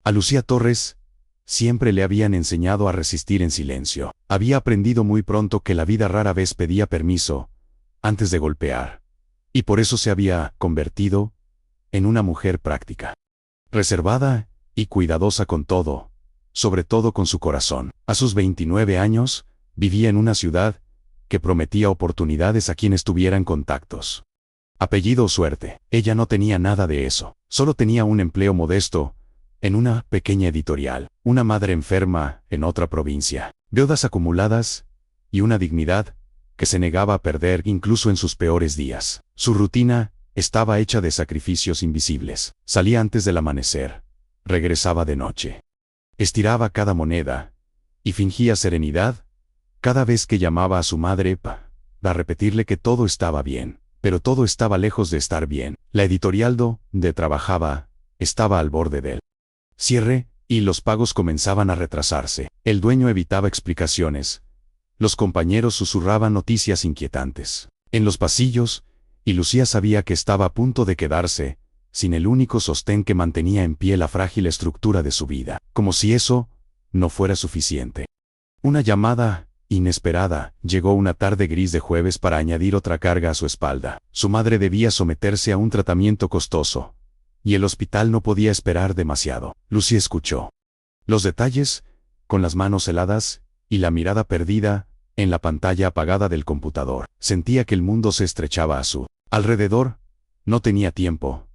A Lucía Torres siempre le habían enseñado a resistir en silencio. Había aprendido muy pronto que la vida rara vez pedía permiso antes de golpear, y por eso se había convertido en una mujer práctica, reservada y cuidadosa con todo, sobre todo con su corazón. A sus 29 años, vivía en una ciudad que prometía oportunidades a quienes tuvieran contactos, apellido o suerte. Ella no tenía nada de eso, solo tenía un empleo modesto en una pequeña editorial, una madre enferma en otra provincia, deudas acumuladas y una dignidad que se negaba a perder incluso en sus peores días. Su rutina estaba hecha de sacrificios invisibles. Salía antes del amanecer, regresaba de noche, estiraba cada moneda y fingía serenidad cada vez que llamaba a su madre para repetirle que todo estaba bien, pero todo estaba lejos de estar bien. La editorial donde trabajaba estaba al borde del cierre y los pagos comenzaban a retrasarse. El dueño evitaba explicaciones. Los compañeros susurraban noticias inquietantes en los pasillos, y Lucía sabía que estaba a punto de quedarse sin el único sostén que mantenía en pie la frágil estructura de su vida, como si eso no fuera suficiente. Una llamada inesperada llegó una tarde gris de jueves para añadir otra carga a su espalda. Su madre debía someterse a un tratamiento costoso, y el hospital no podía esperar demasiado. Lucía escuchó los detalles con las manos heladas y la mirada perdida en la pantalla apagada del computador. Sentía que el mundo se estrechaba a su alrededor. No tenía tiempo,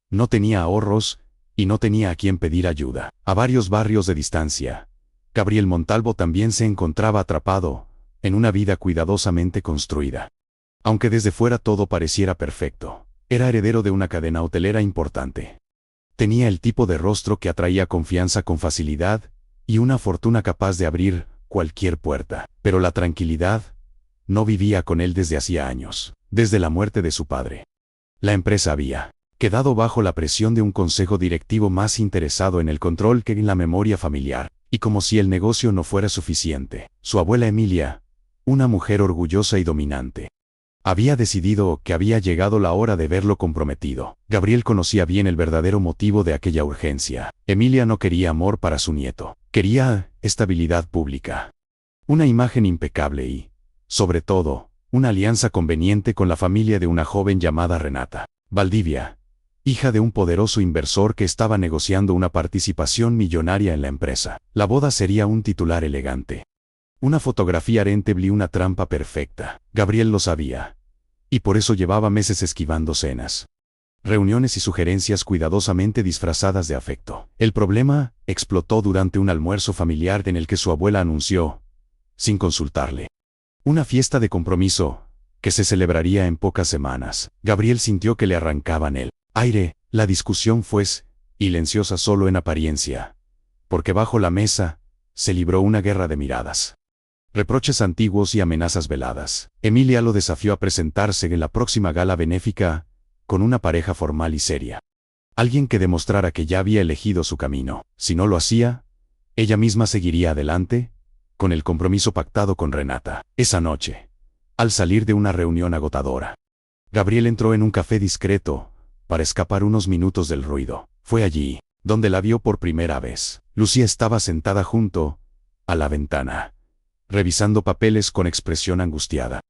no tenía ahorros y no tenía a quien pedir ayuda. A varios barrios de distancia, Gabriel Montalvo también se encontraba atrapado en una vida cuidadosamente construida. Aunque desde fuera todo pareciera perfecto, era heredero de una cadena hotelera importante. Tenía el tipo de rostro que atraía confianza con facilidad y una fortuna capaz de abrir cualquier puerta. Pero la tranquilidad no vivía con él desde hacía años, desde la muerte de su padre. La empresa había quedado bajo la presión de un consejo directivo más interesado en el control que en la memoria familiar, y como si el negocio no fuera suficiente, su abuela Emilia, una mujer orgullosa y dominante, había decidido que había llegado la hora de verlo comprometido. Gabriel conocía bien el verdadero motivo de aquella urgencia. Emilia no quería amor para su nieto, quería estabilidad pública, una imagen impecable y, sobre todo, una alianza conveniente con la familia de una joven llamada Renata Valdivia, hija de un poderoso inversor que estaba negociando una participación millonaria en la empresa. La boda sería un titular elegante, una fotografía rentable y una trampa perfecta. Gabriel lo sabía, y por eso llevaba meses esquivando cenas, reuniones y sugerencias cuidadosamente disfrazadas de afecto. El problema explotó durante un almuerzo familiar en el que su abuela anunció, sin consultarle, una fiesta de compromiso que se celebraría en pocas semanas. Gabriel sintió que le arrancaban el aire. La discusión fue silenciosa solo en apariencia, porque bajo la mesa se libró una guerra de miradas, reproches antiguos y amenazas veladas. Emilia lo desafió a presentarse en la próxima gala benéfica con una pareja formal y seria, alguien que demostrara que ya había elegido su camino. Si no lo hacía, ella misma seguiría adelante con el compromiso pactado con Renata. Esa noche, al salir de una reunión agotadora, Gabriel entró en un café discreto para escapar unos minutos del ruido. Fue allí donde la vio por primera vez. Lucía estaba sentada junto a la ventana, revisando papeles con expresión angustiada,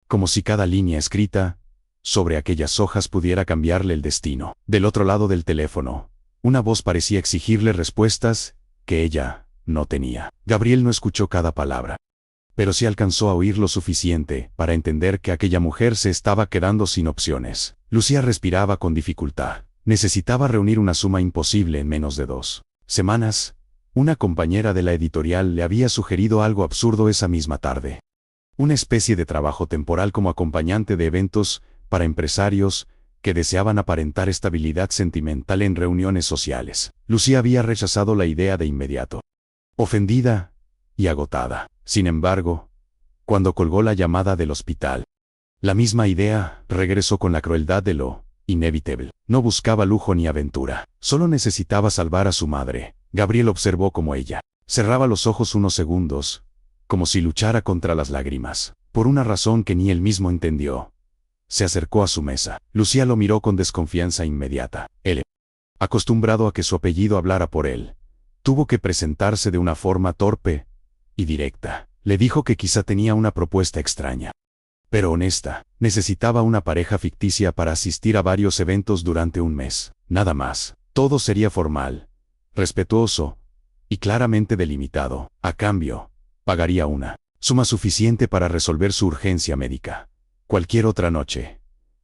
como si cada línea escrita sobre aquellas hojas pudiera cambiarle el destino. Del otro lado del teléfono, una voz parecía exigirle respuestas que ella no tenía. Gabriel no escuchó cada palabra, pero sí alcanzó a oír lo suficiente para entender que aquella mujer se estaba quedando sin opciones. Lucía respiraba con dificultad. Necesitaba reunir una suma imposible en menos de 2 semanas. Una compañera de la editorial le había sugerido algo absurdo esa misma tarde. Una especie de trabajo temporal como acompañante de eventos para empresarios que deseaban aparentar estabilidad sentimental en reuniones sociales. Lucía había rechazado la idea de inmediato, ofendida y agotada. Sin embargo, cuando colgó la llamada del hospital, la misma idea regresó con la crueldad de lo inevitable. No buscaba lujo ni aventura, solo necesitaba salvar a su madre. Gabriel observó cómo ella cerraba los ojos unos segundos, como si luchara contra las lágrimas. Por una razón que ni él mismo entendió, se acercó a su mesa. Lucía lo miró con desconfianza inmediata. Él, acostumbrado a que su apellido hablara por él, Tuvo que presentarse de una forma torpe y directa. Le dijo que quizá tenía una propuesta extraña, pero honesta. Necesitaba una pareja ficticia para asistir a varios eventos durante un mes. Nada más. Todo sería formal, respetuoso y claramente delimitado. A cambio, pagaría una suma suficiente para resolver su urgencia médica. Cualquier otra noche,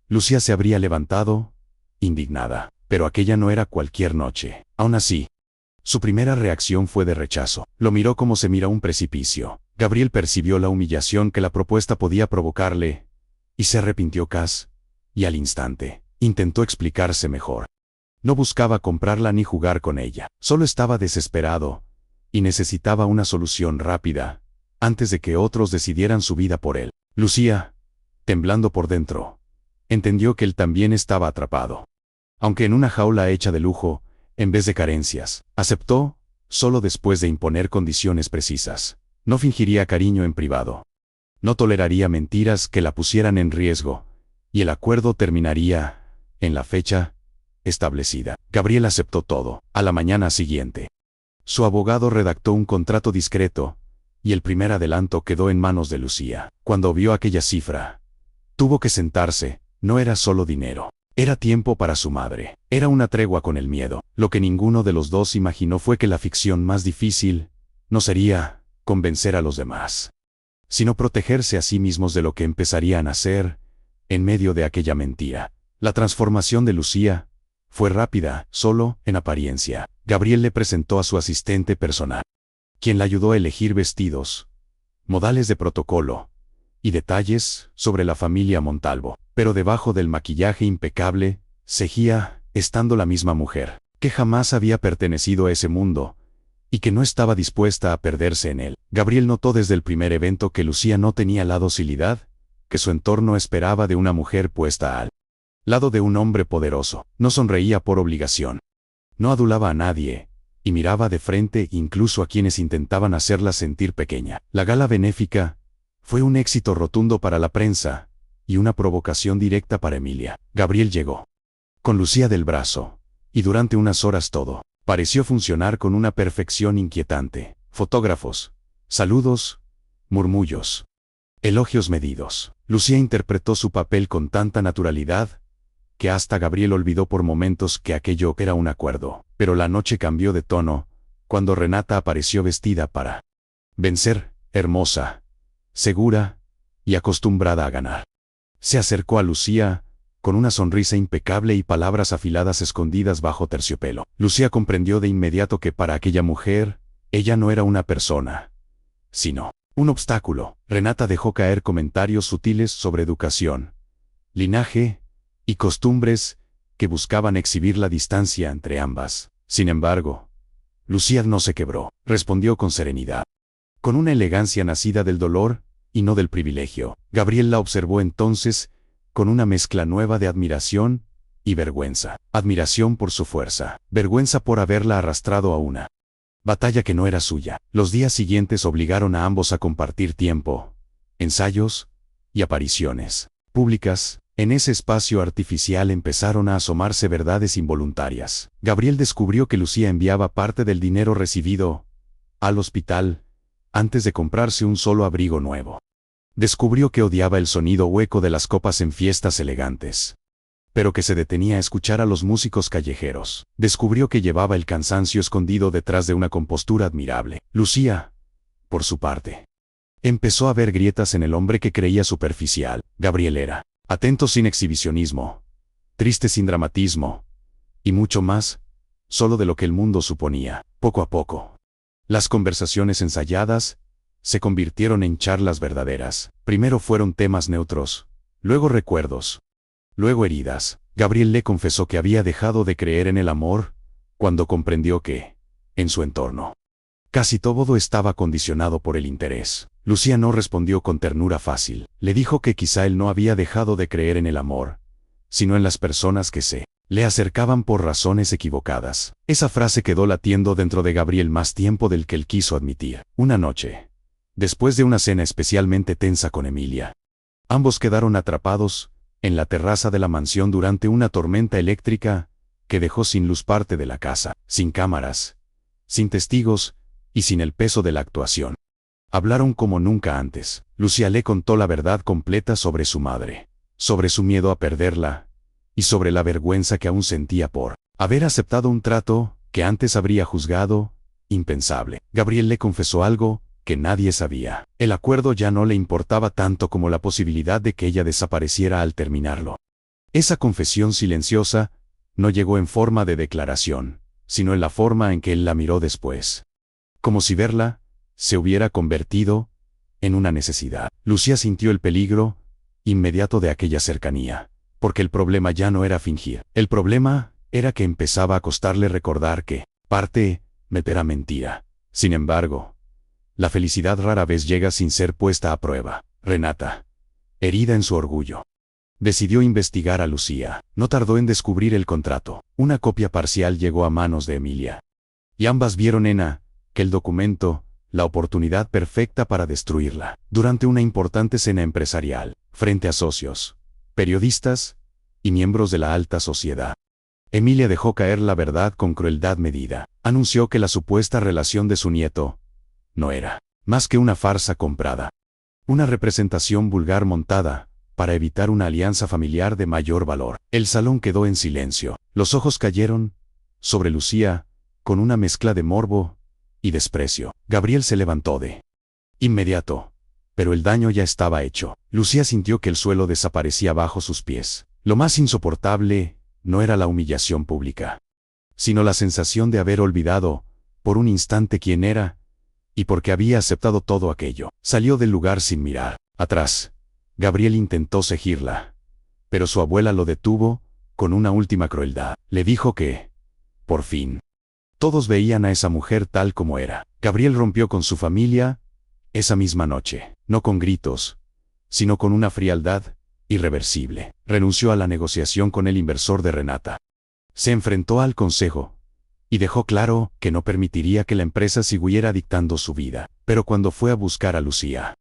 Lucía se habría levantado, indignada, pero aquella no era cualquier noche. Aún así, su primera reacción fue de rechazo. Lo miró como se mira un precipicio. Gabriel percibió la humillación que la propuesta podía provocarle, y se arrepintió y al instante, intentó explicarse mejor. No buscaba comprarla ni jugar con ella, solo estaba desesperado, y necesitaba una solución rápida, antes de que otros decidieran su vida por él. Lucía, temblando por dentro, entendió que él también estaba atrapado. Aunque en una jaula hecha de lujo, en vez de carencias, aceptó, solo después de imponer condiciones precisas. No fingiría cariño en privado. No toleraría mentiras que la pusieran en riesgo, y el acuerdo terminaría en la fecha establecida. Gabriel aceptó todo. A la mañana siguiente, su abogado redactó un contrato discreto, y el primer adelanto quedó en manos de Lucía. Cuando vio aquella cifra, tuvo que sentarse. No era solo dinero. Era tiempo para su madre. Era una tregua con el miedo. Lo que ninguno de los dos imaginó fue que la ficción más difícil no sería convencer a los demás, sino protegerse a sí mismos de lo que empezarían a hacer en medio de aquella mentira. La transformación de Lucía fue rápida, solo en apariencia. Gabriel le presentó a su asistente personal, quien la ayudó a elegir vestidos, modales de protocolo y detalles sobre la familia Montalvo. Pero debajo del maquillaje impecable, seguía estando la misma mujer, que jamás había pertenecido a ese mundo, y que no estaba dispuesta a perderse en él. Gabriel notó desde el primer evento que Lucía no tenía la docilidad que su entorno esperaba de una mujer puesta al lado de un hombre poderoso. No sonreía por obligación, no adulaba a nadie, y miraba de frente incluso a quienes intentaban hacerla sentir pequeña. La gala benéfica fue un éxito rotundo para la prensa, y una provocación directa para Emilia. Gabriel llegó con Lucía del brazo, y durante unas horas todo pareció funcionar con una perfección inquietante. Fotógrafos, saludos, murmullos, elogios medidos. Lucía interpretó su papel con tanta naturalidad que hasta Gabriel olvidó por momentos que aquello era un acuerdo. Pero la noche cambió de tono cuando Renata apareció vestida para vencer, hermosa, segura y acostumbrada a ganar. Se acercó a Lucía con una sonrisa impecable y palabras afiladas escondidas bajo terciopelo. Lucía comprendió de inmediato que para aquella mujer, ella no era una persona, sino un obstáculo. Renata dejó caer comentarios sutiles sobre educación, linaje y costumbres que buscaban exhibir la distancia entre ambas. Sin embargo, Lucía no se quebró. Respondió con serenidad, con una elegancia nacida del dolor y no del privilegio. Gabriel la observó entonces con una mezcla nueva de admiración y vergüenza. Admiración por su fuerza, vergüenza por haberla arrastrado a una batalla que no era suya. Los días siguientes obligaron a ambos a compartir tiempo, ensayos y apariciones públicas. En ese espacio artificial empezaron a asomarse verdades involuntarias. Gabriel descubrió que Lucía enviaba parte del dinero recibido al hospital antes de comprarse un solo abrigo nuevo. Descubrió que odiaba el sonido hueco de las copas en fiestas elegantes, pero que se detenía a escuchar a los músicos callejeros. Descubrió que llevaba el cansancio escondido detrás de una compostura admirable. Lucía, por su parte, empezó a ver grietas en el hombre que creía superficial. Gabriel era atento sin exhibicionismo, triste sin dramatismo, y mucho más, solo de lo que el mundo suponía. Poco a poco, las conversaciones ensayadas se convirtieron en charlas verdaderas. Primero fueron temas neutros, luego recuerdos, luego heridas. Gabriel le confesó que había dejado de creer en el amor cuando comprendió que, en su entorno, casi todo estaba condicionado por el interés. Lucía no respondió con ternura fácil. Le dijo que quizá él no había dejado de creer en el amor, sino en las personas que se le acercaban por razones equivocadas. Esa frase quedó latiendo dentro de Gabriel más tiempo del que él quiso admitir. Una noche, después de una cena especialmente tensa con Emilia, ambos quedaron atrapados en la terraza de la mansión durante una tormenta eléctrica que dejó sin luz parte de la casa. Sin cámaras, sin testigos y sin el peso de la actuación. Hablaron como nunca antes. Lucía le contó la verdad completa sobre su madre, sobre su miedo a perderla y sobre la vergüenza que aún sentía por haber aceptado un trato que antes habría juzgado impensable. Gabriel le confesó algo que nadie sabía. El acuerdo ya no le importaba tanto como la posibilidad de que ella desapareciera al terminarlo. Esa confesión silenciosa no llegó en forma de declaración, sino en la forma en que él la miró después. Como si verla se hubiera convertido en una necesidad. Lucía sintió el peligro inmediato de aquella cercanía, porque el problema ya no era fingir. El problema era que empezaba a costarle recordar que parte era mentira. Sin embargo, la felicidad rara vez llega sin ser puesta a prueba. Renata, herida en su orgullo, decidió investigar a Lucía. No tardó en descubrir el contrato. Una copia parcial llegó a manos de Emilia. Y ambas vieron en aquel documento la oportunidad perfecta para destruirla. Durante una importante cena empresarial, frente a socios, periodistas y miembros de la alta sociedad, Emilia dejó caer la verdad con crueldad medida. Anunció que la supuesta relación de su nieto no era más que una farsa comprada, una representación vulgar montada para evitar una alianza familiar de mayor valor. El salón quedó en silencio. Los ojos cayeron sobre Lucía con una mezcla de morbo y desprecio. Gabriel se levantó de inmediato, pero el daño ya estaba hecho. Lucía sintió que el suelo desaparecía bajo sus pies. Lo más insoportable no era la humillación pública, sino la sensación de haber olvidado por un instante quién era y por qué había aceptado todo aquello. Salió del lugar sin mirar atrás. Gabriel intentó seguirla, pero su abuela lo detuvo con una última crueldad. Le dijo que, por fin, todos veían a esa mujer tal como era. Gabriel rompió con su familia esa misma noche, no con gritos, sino con una frialdad irreversible. Renunció a la negociación con el inversor de Renata. Se enfrentó al consejo y dejó claro que no permitiría que la empresa siguiera dictando su vida. Pero cuando fue a buscar a Lucía,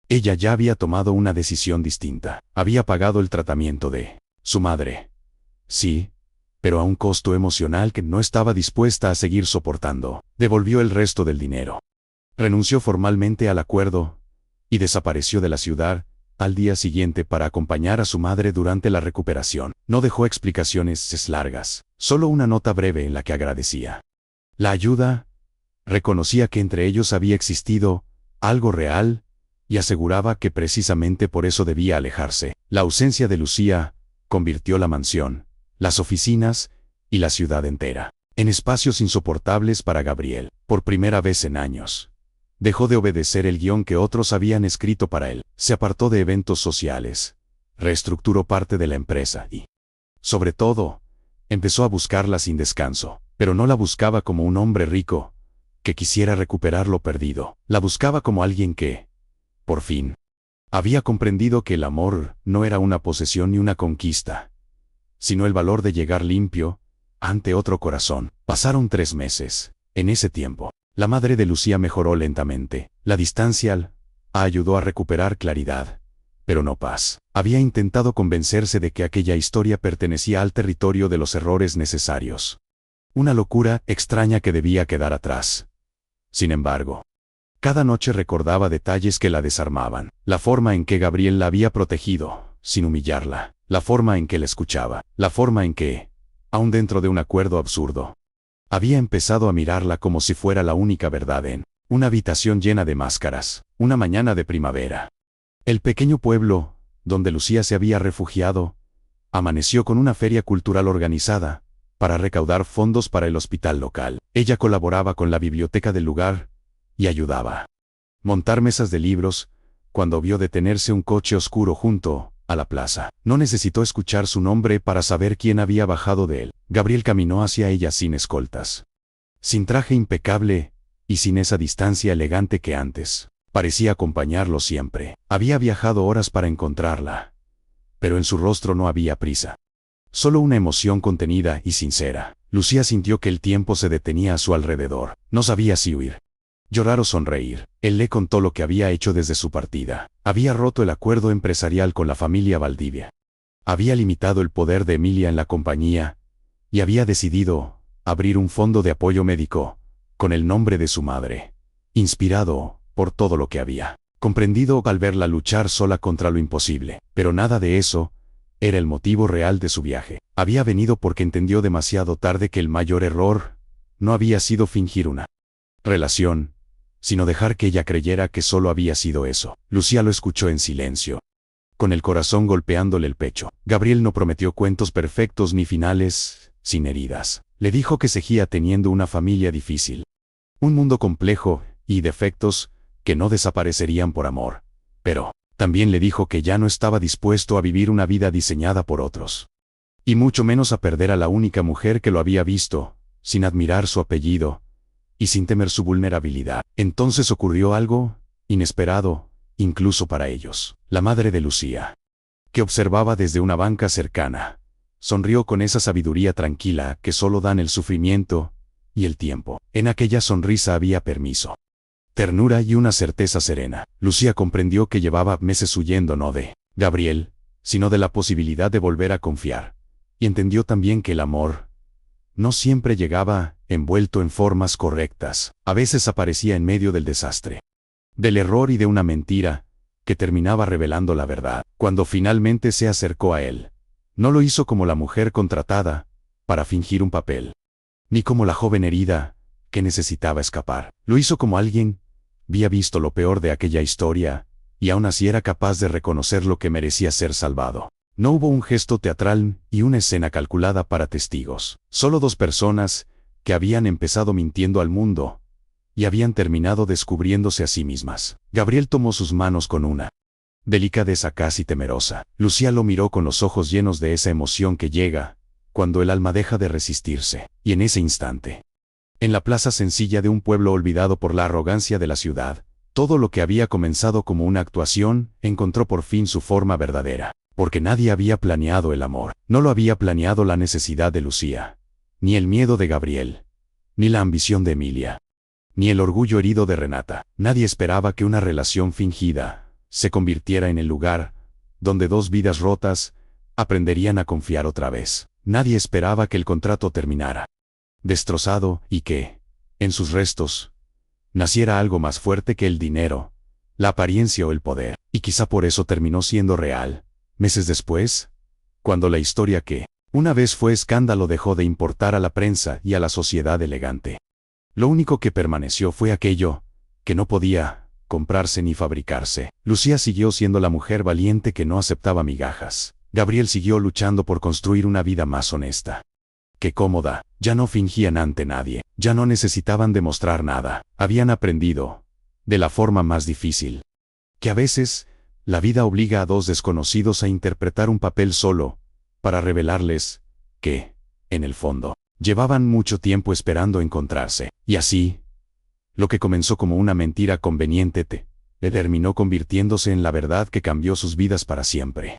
ella ya había tomado una decisión distinta. Había pagado el tratamiento de su madre. Sí, pero a un costo emocional que no estaba dispuesta a seguir soportando. Devolvió el resto del dinero. Renunció formalmente al acuerdo y desapareció de la ciudad al día siguiente para acompañar a su madre durante la recuperación. No dejó explicaciones largas, solo una nota breve en la que agradecía la ayuda, reconocía que entre ellos había existido algo real y aseguraba que precisamente por eso debía alejarse. La ausencia de Lucía convirtió la mansión, las oficinas y la ciudad entera en espacios insoportables para Gabriel. Por primera vez en años, dejó de obedecer el guión que otros habían escrito para él. Se apartó de eventos sociales, reestructuró parte de la empresa y, sobre todo, empezó a buscarla sin descanso. Pero no la buscaba como un hombre rico que quisiera recuperar lo perdido. La buscaba como alguien que, por fin, había comprendido que el amor no era una posesión ni una conquista, sino el valor de llegar limpio ante otro corazón. Pasaron 3 meses. En ese tiempo, la madre de Lucía mejoró lentamente. La distancia ayudó a recuperar claridad, pero no paz. Había intentado convencerse de que aquella historia pertenecía al territorio de los errores necesarios. Una locura extraña que debía quedar atrás. Sin embargo, cada noche recordaba detalles que la desarmaban. La forma en que Gabriel la había protegido, sin humillarla. La forma en que la escuchaba. La forma en que, aún dentro de un acuerdo absurdo, había empezado a mirarla como si fuera la única verdad en una habitación llena de máscaras. Una mañana de primavera, el pequeño pueblo, donde Lucía se había refugiado, amaneció con una feria cultural organizada para recaudar fondos para el hospital local. Ella colaboraba con la biblioteca del lugar y ayudaba a montar mesas de libros cuando vio detenerse un coche oscuro junto a la plaza. No necesitó escuchar su nombre para saber quién había bajado de él. Gabriel caminó hacia ella sin escoltas, sin traje impecable y sin esa distancia elegante que antes parecía acompañarlo siempre. Había viajado horas para encontrarla, pero en su rostro no había prisa, solo una emoción contenida y sincera. Lucía sintió que el tiempo se detenía a su alrededor. No sabía si huir, llorar o sonreír. Él le contó lo que había hecho desde su partida. Había roto el acuerdo empresarial con la familia Valdivia. Había limitado el poder de Emilia en la compañía y había decidido abrir un fondo de apoyo médico con el nombre de su madre, inspirado por todo lo que había comprendido al verla luchar sola contra lo imposible. Pero nada de eso era el motivo real de su viaje. Había venido porque entendió demasiado tarde que el mayor error no había sido fingir una relación, sino dejar que ella creyera que solo había sido eso. Lucía lo escuchó en silencio, con el corazón golpeándole el pecho. Gabriel no prometió cuentos perfectos ni finales sin heridas. Le dijo que seguía teniendo una familia difícil, un mundo complejo y defectos que no desaparecerían por amor. Pero también le dijo que ya no estaba dispuesto a vivir una vida diseñada por otros, y mucho menos a perder a la única mujer que lo había visto, sin admirar su apellido y sin temer su vulnerabilidad. Entonces ocurrió algo inesperado, incluso para ellos. La madre de Lucía, que observaba desde una banca cercana, sonrió con esa sabiduría tranquila que solo dan el sufrimiento y el tiempo. En aquella sonrisa había permiso, ternura y una certeza serena. Lucía comprendió que llevaba meses huyendo no de Gabriel, sino de la posibilidad de volver a confiar. Y entendió también que el amor no siempre llegaba envuelto en formas correctas. A veces aparecía en medio del desastre, del error y de una mentira que terminaba revelando la verdad. Cuando finalmente se acercó a él, no lo hizo como la mujer contratada para fingir un papel, ni como la joven herida que necesitaba escapar. Lo hizo como alguien había visto lo peor de aquella historia, y aún así era capaz de reconocer lo que merecía ser salvado. No hubo un gesto teatral y una escena calculada para testigos. Solo dos personas que habían empezado mintiendo al mundo y habían terminado descubriéndose a sí mismas. Gabriel tomó sus manos con una delicadeza casi temerosa. Lucía lo miró con los ojos llenos de esa emoción que llega cuando el alma deja de resistirse. Y en ese instante, en la plaza sencilla de un pueblo olvidado por la arrogancia de la ciudad, todo lo que había comenzado como una actuación encontró por fin su forma verdadera. Porque nadie había planeado el amor. No lo había planeado la necesidad de Lucía, ni el miedo de Gabriel, ni la ambición de Emilia, ni el orgullo herido de Renata. Nadie esperaba que una relación fingida se convirtiera en el lugar donde dos vidas rotas aprenderían a confiar otra vez. Nadie esperaba que el contrato terminara destrozado y que, en sus restos, naciera algo más fuerte que el dinero, la apariencia o el poder. Y quizá por eso terminó siendo real. Meses después, cuando la historia que una vez fue escándalo dejó de importar a la prensa y a la sociedad elegante, lo único que permaneció fue aquello que no podía comprarse ni fabricarse. Lucía siguió siendo la mujer valiente que no aceptaba migajas. Gabriel siguió luchando por construir una vida más honesta que cómoda. Ya no fingían ante nadie, ya no necesitaban demostrar nada. Habían aprendido, de la forma más difícil, que a veces la vida obliga a dos desconocidos a interpretar un papel solo, para revelarles que, en el fondo, llevaban mucho tiempo esperando encontrarse. Y así, lo que comenzó como una mentira conveniente le terminó convirtiéndose en la verdad que cambió sus vidas para siempre.